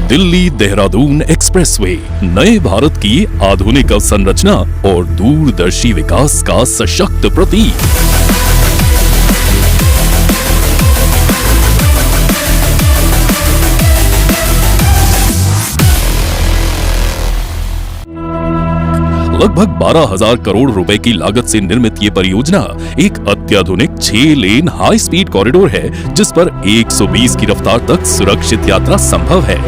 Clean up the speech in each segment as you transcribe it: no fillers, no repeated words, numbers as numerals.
Delhi Dehradun expressway नए भारत की आधुनिक अवसंरचना और दूरदर्शी विकास का सशक्त प्रतीक। लगभग 12,000 करोड़ रुपए की लागत से निर्मित ये परियोजना एक अत्याधुनिक 6 लेन हाई स्पीड कॉरिडोर है, जिस पर 120 की रफ्तार तक सुरक्षित यात्रा संभव है।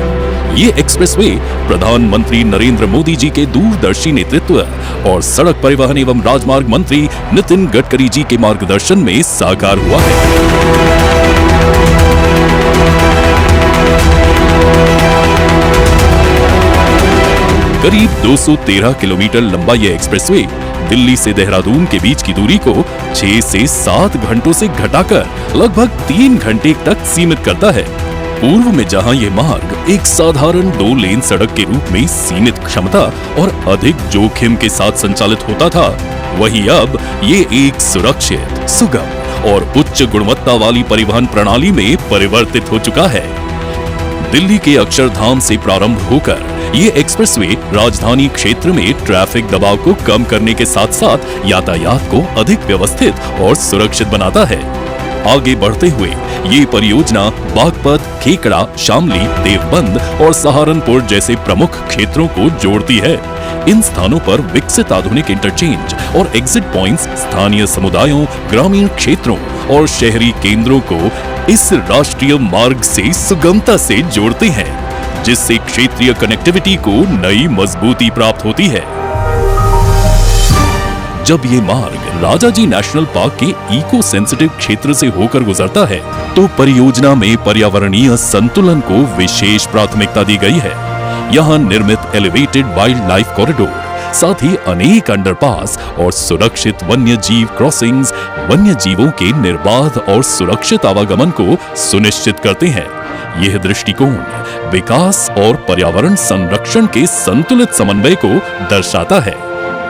ये एक्सप्रेसवे प्रधानमंत्री नरेंद्र मोदी जी के दूरदर्शी नेतृत्व और सड़क परिवहन एवं राजमार्ग मंत्री नितिन गडकरी जी के मार्गदर्शन में साकार हुआ है। करीब 213 किलोमीटर लंबा यह एक्सप्रेसवे दिल्ली से देहरादून के बीच की दूरी को 6 से 7 घंटों से घटाकर लगभग 3 घंटे तक सीमित करता है। पूर्व में जहां यह मार्ग एक साधारण 2 लेन सड़क के रूप में सीमित क्षमता और अधिक जोखिम के साथ संचालित होता था, वहीं अब ये एक सुरक्षित, सुगम और उच्च गुणवत्ता वाली परिवहन प्रणाली में परिवर्तित हो चुका है। दिल्ली के अक्षरधाम से प्रारंभ होकर ये एक्सप्रेसवे राजधानी क्षेत्र में ट्रैफिक दबाव को कम करने के साथ साथ यातायात को अधिक व्यवस्थित और सुरक्षित बनाता है। आगे बढ़ते हुए ये परियोजना बागपत, खेकड़ा, शामली, देवबंद और सहारनपुर जैसे प्रमुख क्षेत्रों को जोड़ती है। इन स्थानों पर विकसित आधुनिक इंटरचेंज और एग्जिट पॉइंट्स स्थानीय समुदायों, ग्रामीण क्षेत्रों और शहरी केंद्रों को इस राष्ट्रीय मार्ग से सुगमता से जोड़ते हैं, जिससे क्षेत्रीय कनेक्टिविटी को नई मजबूती प्राप्त होती है। जब ये मार्ग राजाजी नेशनल पार्क के इको सेंसिटिव क्षेत्र से होकर गुजरता है, तो परियोजना में पर्यावरणीय संतुलन को विशेष प्राथमिकता दी गई है। यहाँ निर्मित एलिवेटेड वाइल्ड लाइफ कॉरिडोर, साथ ही अनेक अंडरपास और सुरक्षित वन्य जीव क्रॉसिंग्स वन्य जीवों के निर्बाध और सुरक्षित आवागमन को सुनिश्चित करते हैं। यह दृष्टिकोण विकास और पर्यावरण संरक्षण के संतुलित समन्वय को दर्शाता है।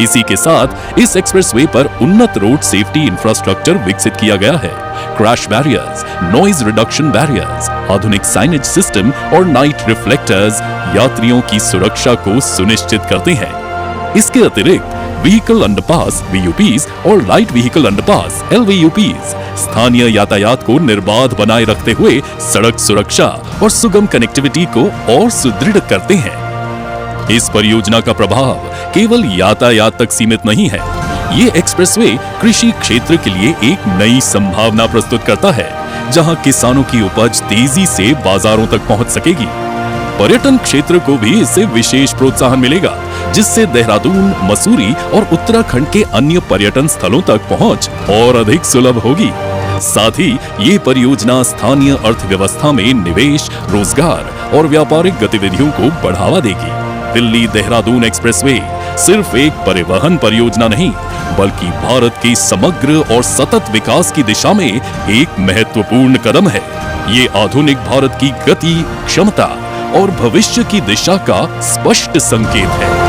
इसी के साथ इस एक्सप्रेसवे पर उन्नत रोड सेफ्टी इंफ्रास्ट्रक्चर विकसित किया गया है। Crash barriers, noise reduction barriers, आधुनिक साइनेज सिस्टम और नाइट रिफ्लेक्टर्स यात्रियों की सुरक्षा को सुनिश्चित करते हैं। इसके अतिरिक्त व्हीकल अंडरपास VUPs और लाइट व्हीकल अंडरपास LVUPs स्थानीय यातायात को निर्बाध बनाए रखते हुए सड़क सुरक्षा और सुगम कनेक्टिविटी को और सुदृढ़ करते हैं। इस परियोजना का प्रभाव केवल यातायात तक सीमित नहीं है। ये एक्सप्रेसवे कृषि क्षेत्र के लिए एक नई संभावना प्रस्तुत करता है, जहां किसानों की उपज तेजी से बाजारों तक पहुंच सकेगी। पर्यटन क्षेत्र को भी इससे विशेष प्रोत्साहन मिलेगा, जिससे देहरादून, मसूरी और उत्तराखंड के अन्य पर्यटन स्थलों तक पहुंच और अधिक सुलभ होगी। साथ ही ये परियोजना स्थानीय अर्थव्यवस्था में निवेश, रोजगार और व्यापारिक गतिविधियों को बढ़ावा देगी। दिल्ली देहरादून एक्सप्रेसवे सिर्फ एक परिवहन परियोजना नहीं, बल्कि भारत के समग्र और सतत विकास की दिशा में एक महत्वपूर्ण कदम है। ये आधुनिक भारत की गति, क्षमता और भविष्य की दिशा का स्पष्ट संकेत है।